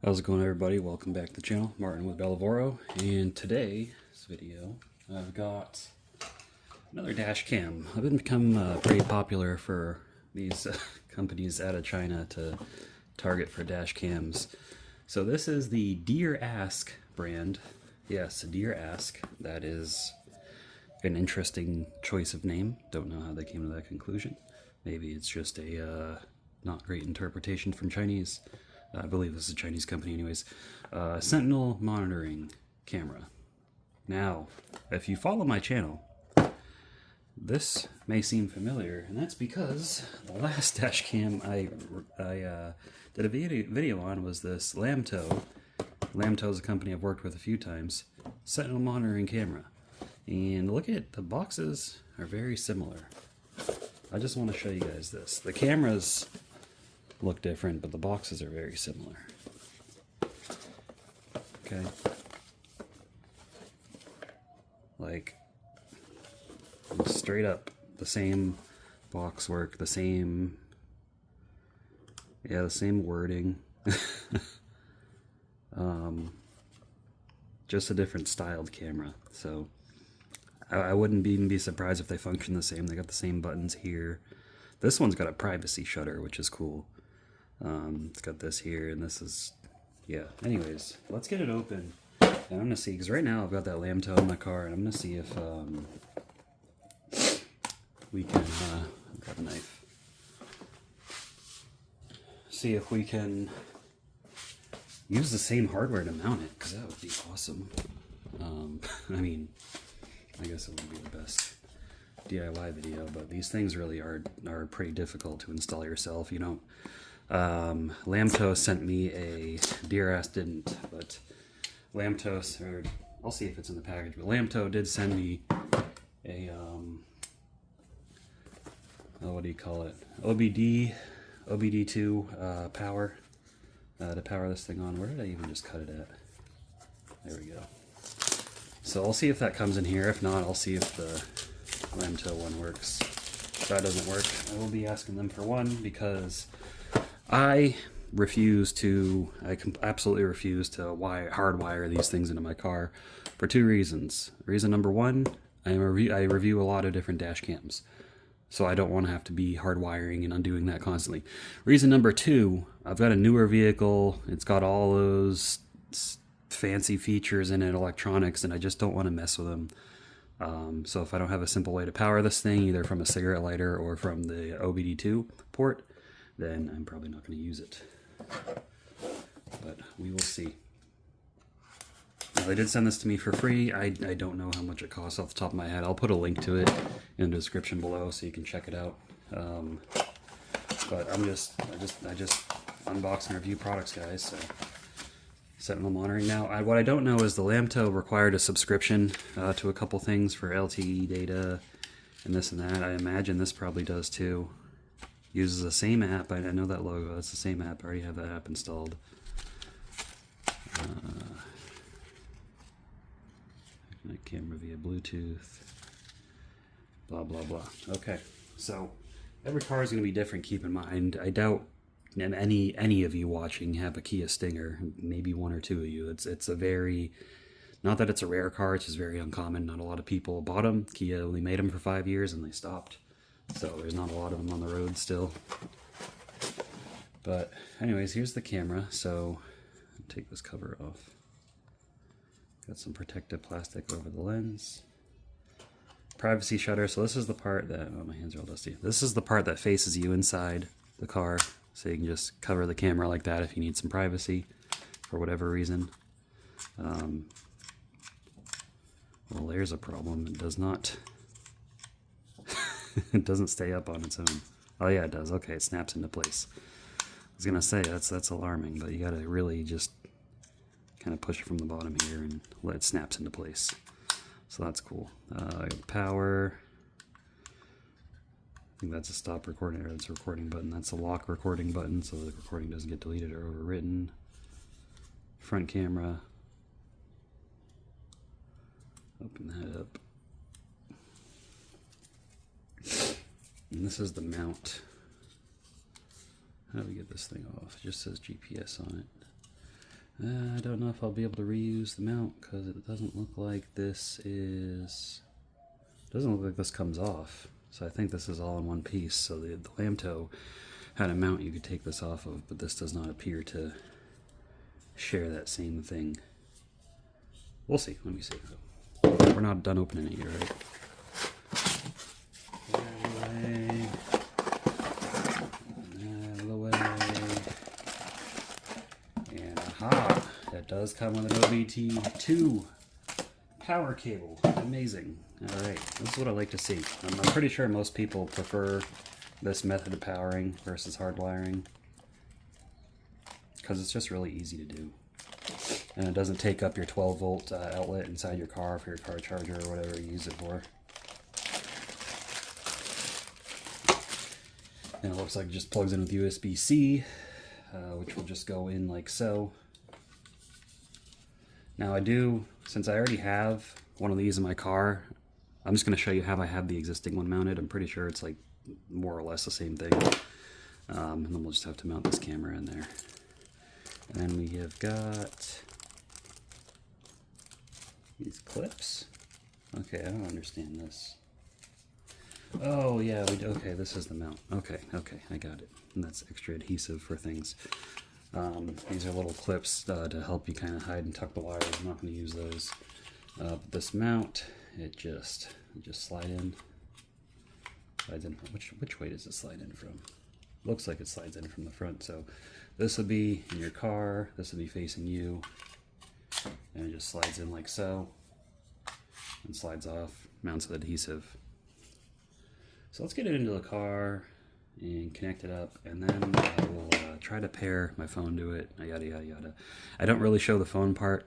How's it going, everybody? Welcome back to the channel. Martin with Lavoro, and today's video I've got another dash cam. I've become pretty popular for these companies out of China to target for dash cams. So this is the DeerAsk brand. Yes, DeerAsk. That is an interesting choice of name. Don't know how they came to that conclusion. Maybe it's just a not great interpretation from Chinese. I believe this is a Chinese company anyways. Sentinel monitoring camera. Now, if you follow my channel, this may seem familiar, and that's because the last dash cam I did a video on was this Lamto. Lamto is a company I've worked with a few times. Sentinel monitoring camera. And look at the boxes are very similar. I just want to show you guys this. The cameras look different, but the boxes are very similar. Okay. Like, straight up, the same box work, the same, the same wording. Just a different styled camera. So, I wouldn't even be surprised if they function the same. They got the same buttons here. This one's got a privacy shutter, which is cool. It's got this here, and this is, yeah. Anyways, let's get it open, and I'm gonna see, because right now I've got that Lamto in my car, and I'm gonna see if we can grab a knife. See if we can use the same hardware to mount it, because that would be awesome. I mean, I guess it wouldn't be the best DIY video, but these things really are pretty difficult to install yourself. You don't. Lamto sent me a, DeerAsk didn't, but Lamto, or I'll see if it's in the package, but Lamto did send me a, what do you call it? OBD2 power, to power this thing on. Where did I even just cut it at? There we go. So I'll see if that comes in here. If not, I'll see if the Lamto one works. If that doesn't work, I will be asking them for one, because I absolutely refuse to hardwire these things into my car for two reasons. Reason number one, I review a lot of different dash cams, so I don't want to have to be hardwiring and undoing that constantly. Reason number two, I've got a newer vehicle. It's got all those fancy features in it, electronics, and I just don't want to mess with them. So if I don't have a simple way to power this thing, either from a cigarette lighter or from the OBD2 port, then I'm probably not going to use it. But we will see. Now, they did send this to me for free. I don't know how much it costs off the top of my head. I'll put a link to it in the description below so you can check it out. But I just unbox and review products, guys. So Sentinel monitoring. Now, what I don't know is the Lamto required a subscription to a couple things for LTE data and this and that. I imagine this probably does too. Uses the same app. I know that logo. It's the same app. I already have that app installed. Connect camera via Bluetooth. Blah, blah, blah. Okay. So, every car is going to be different, keep in mind. I doubt any of you watching have a Kia Stinger. Maybe one or two of you. It's a very, not that it's a rare car, it's just very uncommon. Not a lot of people bought them. Kia only made them for 5 years and they stopped. So there's not a lot of them on the road still. But anyways, here's the camera. So take this cover off. Got some protective plastic over the lens. Privacy shutter. So this is the part that, oh, my hands are all dusty. This is the part that faces you inside the car. So you can just cover the camera like that if you need some privacy for whatever reason. Well, there's a problem. It does not... It doesn't stay up on its own. Oh yeah, it does. Okay, it snaps into place. I was gonna say that's alarming, but you gotta really just kind of push it from the bottom here and let it snaps into place. So that's cool. Power. I think that's a stop recording, or it's a recording button. That's a lock recording button, so the recording doesn't get deleted or overwritten. Front camera. Open that up. And this is the mount. How do we get this thing off? It just says GPS on it. I don't know if I'll be able to reuse the mount because it doesn't look like this comes off. So I think this is all in one piece. So the Lamto had a mount you could take this off of, but this does not appear to share that same thing. We'll see. Let me see. We're not done opening it yet, right? Out of the way. And aha! That does come with an OBD2 power cable. Amazing. Alright, this is what I like to see. I'm pretty sure most people prefer this method of powering versus hardwiring, because it's just really easy to do. And it doesn't take up your 12-volt outlet inside your car for your car charger or whatever you use it for. And it looks like it just plugs in with USB-C, which will just go in like so. Now since I already have one of these in my car, I'm just going to show you how I have the existing one mounted. I'm pretty sure it's like more or less the same thing. And then we'll just have to mount this camera in there. And then we have got these clips. Okay, I don't understand this. Oh yeah, okay, this is the mount. Okay, I got it. And that's extra adhesive for things. These are little clips to help you kind of hide and tuck the wires. I'm not going to use those. But this mount, it just slides in. Which way does it slide in from? Looks like it slides in from the front. So this would be in your car. This would be facing you, and it just slides in like so, and slides off. Mounts with adhesive. So let's get it into the car and connect it up, and then I will try to pair my phone to it. Yada yada yada. I don't really show the phone part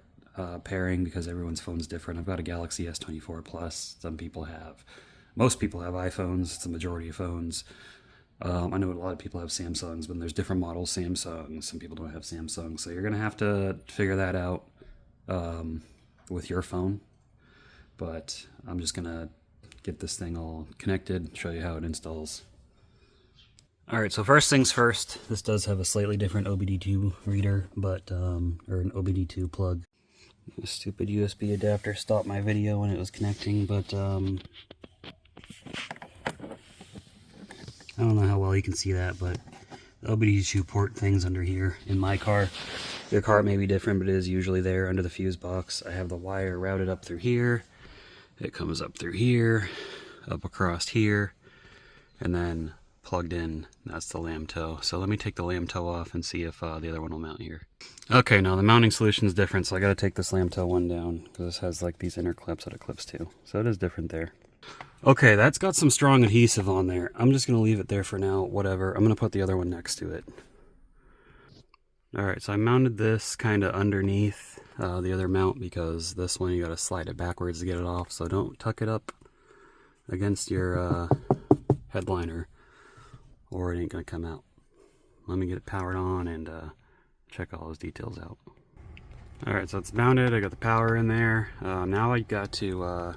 pairing because everyone's phone's different. I've got a Galaxy S24 Plus. Most people have iPhones. It's the majority of phones. I know a lot of people have Samsungs, but there's different models Samsung. Some people don't have Samsung, so you're gonna have to figure that out with your phone. But I'm just gonna get this thing all connected, show you how it installs. Alright, so first things first, this does have a slightly different OBD2 reader, but or an OBD2 plug. The stupid USB adapter stopped my video when it was connecting, but I don't know how well you can see that, but the OBD2 port thing's under here in my car. Your car may be different, but it is usually there under the fuse box. I have the wire routed up through here. It comes up through here, up across here, and then plugged in. That's the Lamto. So let me take the Lamto off and see if the other one will mount here. Okay, now the mounting solution is different, so I got to take this Lamto one down because this has like these inner clips that it clips to. So it is different there. Okay, that's got some strong adhesive on there. I'm just going to leave it there for now, whatever. I'm going to put the other one next to it. Alright, so I mounted this kind of underneath the other mount because this one you got to slide it backwards to get it off, so don't tuck it up against your headliner or it ain't going to come out. Let me get it powered on and check all those details out. Alright, so it's mounted. I got the power in there. Now I got to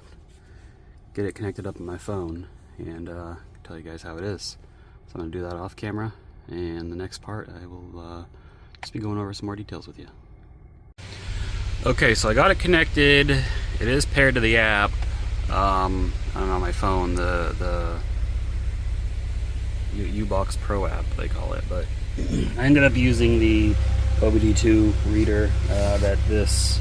get it connected up on my phone and tell you guys how it is. So I'm going to do that off camera, and the next part I will just be going over some more details with you. Okay, so I got it connected. It is paired to the app. I don't know, on my phone, the U-Box Pro app they call it, but I ended up using the OBD2 reader that this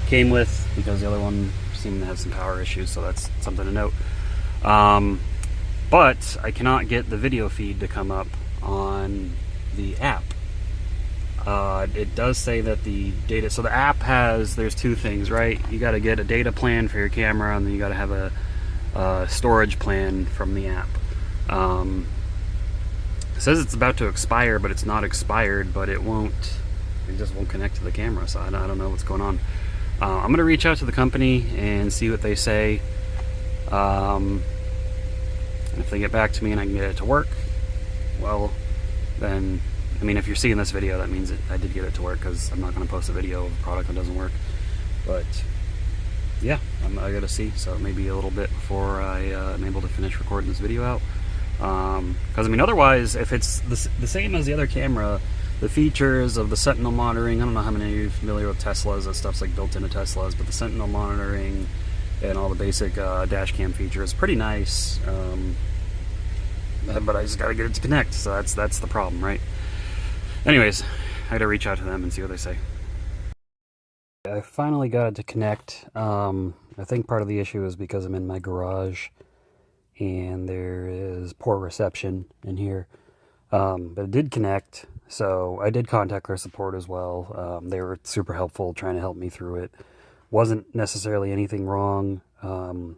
came with because the other one seemed to have some power issues, so that's something to note. But I cannot get the video feed to come up on the app. It does say that the data, so the app there's two things, right? You got to get a data plan for your camera, and then you got to have a storage plan from the app. It says it's about to expire, but it's not expired, but it just won't connect to the camera, so I don't know what's going on. I'm going to reach out to the company and see what they say. And if they get back to me and I can get it to work, well, then, I mean, if you're seeing this video, that means that I did get it to work, because I'm not going to post a video of a product that doesn't work. But yeah, I got to see, so maybe a little bit before I am able to finish recording this video out. Because I mean, otherwise, if it's the same as the other camera, the features of the Sentinel monitoring. I don't know how many of you are familiar with Teslas. That stuff's like built into Teslas, but the Sentinel monitoring and all the basic dash cam features, pretty nice. But I just gotta get it to connect, so that's the problem, right? Anyways, I gotta reach out to them and see what they say. I finally got it to connect. I think part of the issue is because I'm in my garage and there is poor reception in here. But it did connect, so I did contact their support as well. They were super helpful trying to help me through it. Wasn't necessarily anything wrong. I'm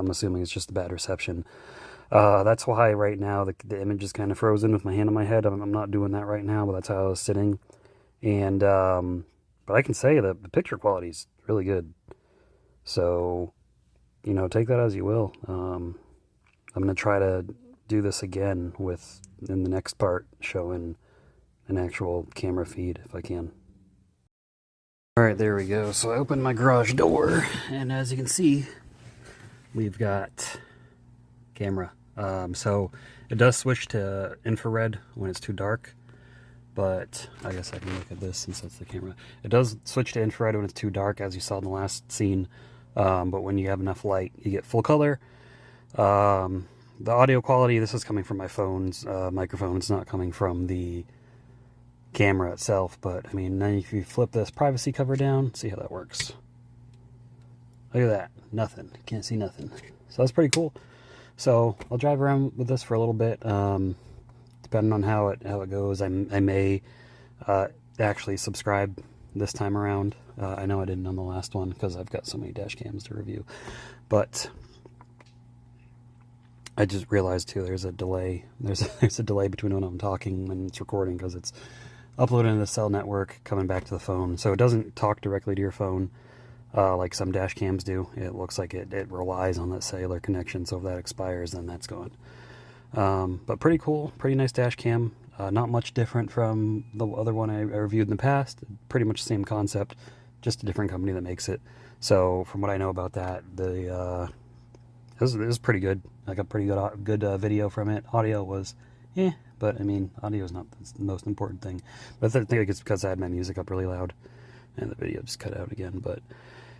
assuming it's just a bad reception. That's why right now the image is kind of frozen with my hand on my head. I'm not doing that right now, but that's how I was sitting. And but I can say that the picture quality is really good. So, you know, take that as you will. I'm going to try to do this again in the next part, showing an actual camera feed if I can. Alright, there we go. So I opened my garage door, and as you can see, we've got camera. So it does switch to infrared when it's too dark, but I guess I can look at this since that's the camera. It does switch to infrared when it's too dark, as you saw in the last scene, but when you have enough light, you get full color. The audio quality, this is coming from my phone's microphone. It's not coming from the camera itself, but I mean, then if you flip this privacy cover down, see how that works. Look at that, nothing. You can't see nothing. So that's pretty cool. So I'll drive around with this for a little bit, depending on how it goes. I may actually subscribe this time around. I know I didn't on the last one because I've got so many dash cams to review, but I just realized too there's a delay. There's a delay between when I'm talking and it's recording because it's uploading to the cell network, coming back to the phone. So it doesn't talk directly to your phone like some dash cams do. It looks like it relies on that cellular connection. So if that expires, then that's gone. But pretty cool, pretty nice dash cam. Not much different from the other one I reviewed in the past. Pretty much the same concept, just a different company that makes it. So from what I know about that, it was pretty good. I got pretty good video from it. Audio was, but I mean, audio is not the most important thing. But I think it's because I had my music up really loud, and the video just cut out again. But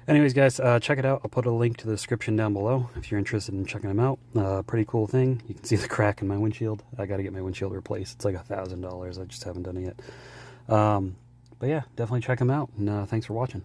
anyways, guys, check it out. I'll put a link to the description down below if you're interested in checking them out. Pretty cool thing. You can see the crack in my windshield. I got to get my windshield replaced. It's like $1,000. I just haven't done it yet. But yeah, definitely check them out. And thanks for watching.